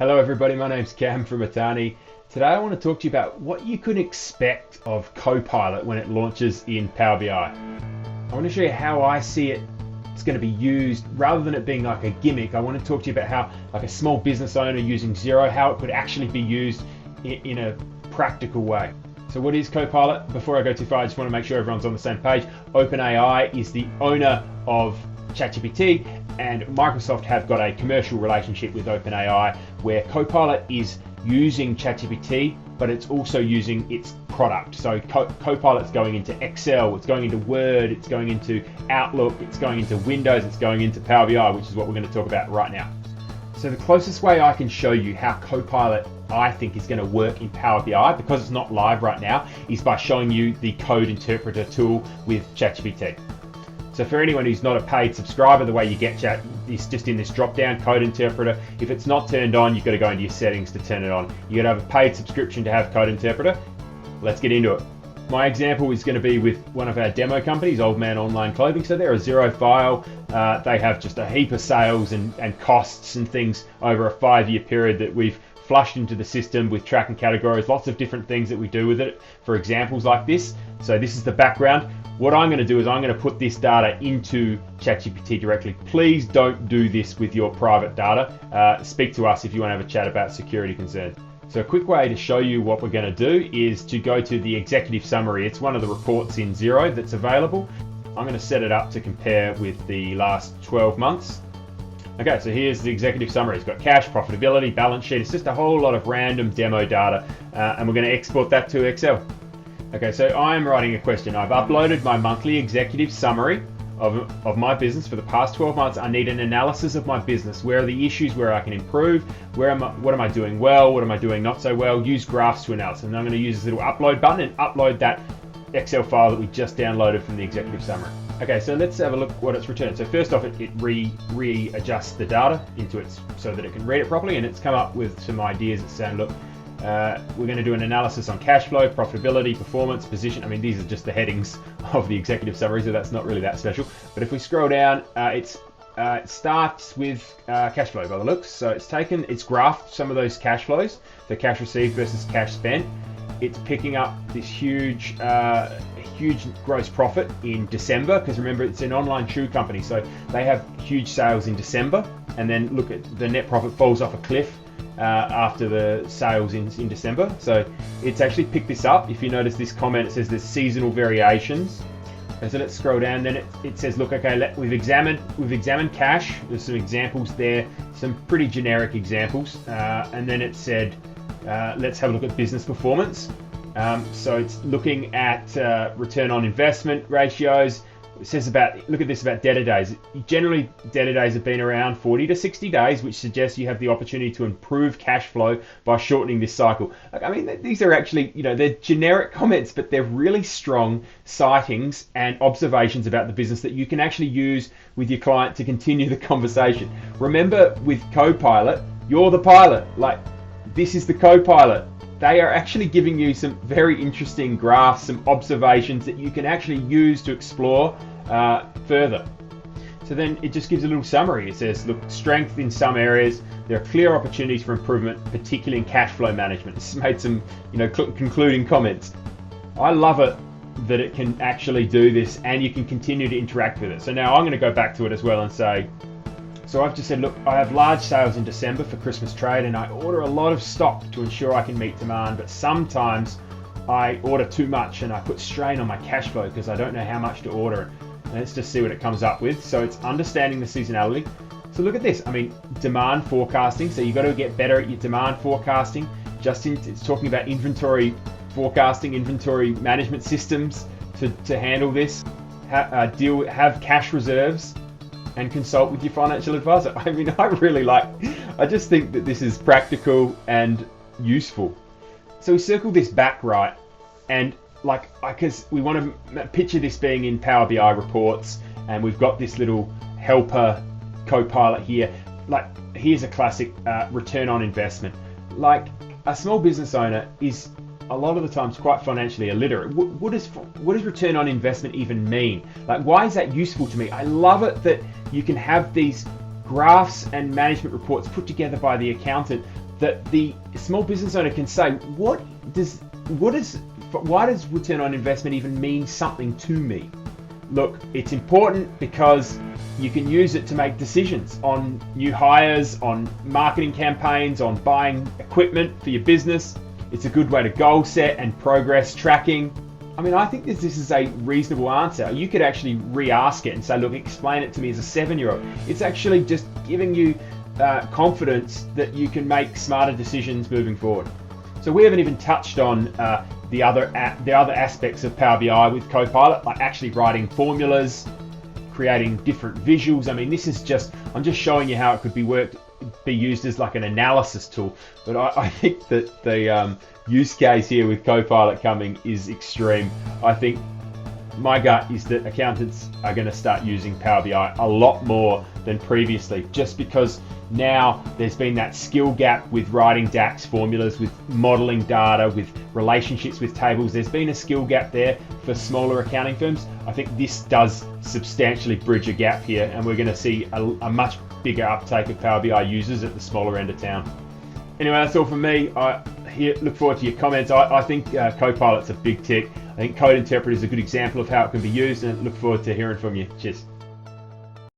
Hello everybody, my name's Cam from Atani. Today I want to talk to you about what you can expect of CoPilot when it launches in Power BI. I want to show you how I see it's going to be used. Rather than it being like a gimmick, I want to talk to you about how, like a small business owner using Xero, how it could actually be used in a practical way. So what is CoPilot? Before I go too far, I just want to make sure everyone's on the same page. OpenAI is the owner of ChatGPT, and Microsoft have got a commercial relationship with OpenAI where CoPilot is using ChatGPT, but it's also using its product. So CoPilot's going into Excel, it's going into Word, it's going into Outlook, it's going into Windows, it's going into Power BI, which is what we're going to talk about right now. So the closest way I can show you how CoPilot I think is going to work in Power BI, because it's not live right now, is by showing you the code interpreter tool with ChatGPT. So for anyone who's not a paid subscriber, the way you get chat is just in this drop-down code interpreter. If it's not turned on, you've got to go into your settings to turn it on. You've got to have a paid subscription to have code interpreter. Let's get into it. My example is going to be with one of our demo companies, Old Man Online Clothing. So they're a Xero file. They have just a heap of sales and costs and things over a 5-year period that we've flushed into the system with tracking categories, lots of different things that we do with it for examples like this. So this is the background. What I'm going to do is I'm going to put this data into ChatGPT directly. Please don't do this with your private data. Speak to us if you want to have a chat about security concerns. So a quick way to show you what we're going to do is to go to the executive summary. It's one of the reports in Xero that's available. I'm going to set it up to compare with the last 12 months. Okay, so here's the executive summary. It's got cash, profitability, balance sheet. It's just a whole lot of random demo data, and we're going to export that to Excel. Okay, so I'm writing a question. I've uploaded my monthly executive summary of my business for the past 12 months. I need an analysis of my business. Where are the issues where I can improve? What am I doing well? What am I doing not so well? Use graphs to analysis. And I'm going to use this little upload button and upload that Excel file that we just downloaded from the executive summary. Okay, so let's have a look what it's returned. So first off, it readjusts the data into it so that it can read it properly, and it's come up with some ideas. It's saying, look, we're going to do an analysis on cash flow, profitability, performance, position. I mean, these are just the headings of the executive summary, so that's not really that special. But if we scroll down, it starts with cash flow by the looks. So it's graphed some of those cash flows, the cash received versus cash spent. It's picking up this huge gross profit in December, because remember, it's an online shoe company, so they have huge sales in December, and then look at the net profit falls off a cliff after the sales in December. So it's actually picked this up. If you notice this comment, it says there's seasonal variations. And so let's scroll down. Then it says, look, okay, we've examined cash. There's some examples there, some pretty generic examples. And then it said, let's have a look at business performance. So it's looking at return on investment ratios. It says look at this about debtor days. Generally, debtor days have been around 40 to 60 days, which suggests you have the opportunity to improve cash flow by shortening this cycle. I mean, these are actually, they're generic comments, but they're really strong sightings and observations about the business that you can actually use with your client to continue the conversation. Remember, with CoPilot, you're the pilot. Like, this is the CoPilot. They are actually giving you some very interesting graphs, some observations that you can actually use to explore further. So then it just gives a little summary. It says, look, strength in some areas. There are clear opportunities for improvement, particularly in cash flow management. It's made some, concluding comments. I love it that it can actually do this, and you can continue to interact with it. So now I'm going to go back to it as well and say, so I've just said, look, I have large sales in December for Christmas trade, and I order a lot of stock to ensure I can meet demand, but sometimes I order too much and I put strain on my cash flow because I don't know how much to order. And let's just see what it comes up with. So it's understanding the seasonality. So look at this. I mean, demand forecasting. So you've got to get better at your demand forecasting. It's talking about inventory forecasting, inventory management systems to handle this. Have cash reserves, and consult with your financial advisor. I mean, I just think that this is practical and useful. So we circle this back right, and because we want to picture this being in Power BI reports, and we've got this little helper CoPilot here. Here's a classic return on investment. Like, a small business owner is a lot of the times quite financially illiterate. What does return on investment even mean? Like, why is that useful to me? I love it that you can have these graphs and management reports put together by the accountant that the small business owner can say, why does return on investment even mean something to me? Look, it's important because you can use it to make decisions on new hires, on marketing campaigns, on buying equipment for your business. It's a good way to goal set and progress tracking. I mean, I think this is a reasonable answer. You could actually re-ask it and say, look, explain it to me as a 7-year-old. It's actually just giving you confidence that you can make smarter decisions moving forward. So we haven't even touched on the other aspects of Power BI with CoPilot, like actually writing formulas, creating different visuals. I mean, this is I'm just showing you how it could be used as like an analysis tool. But I think that the use case here with CoPilot coming is extreme. I think my gut is that accountants are going to start using Power BI a lot more than previously, just because now there's been that skill gap with writing DAX formulas, with modeling data, with relationships with tables. There's been a skill gap there for smaller accounting firms. I think this does substantially bridge a gap here, and we're going to see a much bigger uptake of Power BI users at the smaller end of town. Anyway, that's all from me. I look forward to your comments. I think CoPilot's a big tick. I think Code Interpreter is a good example of how it can be used, and look forward to hearing from you. Cheers.